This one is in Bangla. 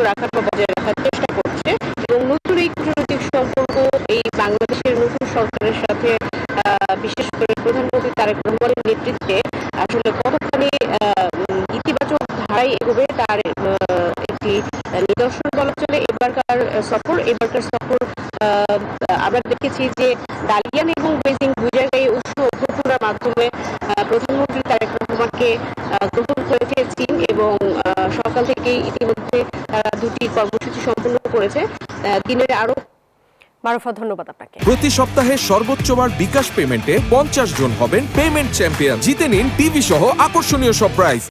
রাখার বা বজায় রাখার চেষ্টা করছে এবং নতুন এই কূটনৈতিক সম্পর্ক এই বাংলাদেশের নতুন সরকারের সাথে বিশেষ করে প্রধানমন্ত্রী তারেক রহমানের নেতৃত্বে আসলে কতখানি ইতিবাচক ধারায় এগোবে তার একটি নিদর্শন বলা চলে এবারকার সফর আমরা দেখেছি যে দালিয়ান এবং বেজিং দুই জায়গায় উষ্ণ অভ্যর্থনার মাধ্যমে প্রধানমন্ত্রী তারেক রহমানকে গ্রহণ করেছে চীন এবং সকাল থেকেই ইতিমধ্যে তারা দুটি কর্মসূচি সম্পন্ন করেছে। দিনের আরো মারুফা, ধন্যবাদ আপনাকে। প্রতি সপ্তাহে সর্বোচ্চবার বিকাশ পেমেন্টে 50 জন হবেন পেমেন্ট চ্যাম্পিয়ন। জিতে নিন টিভি সহ আকর্ষণীয় সব প্রাইজ।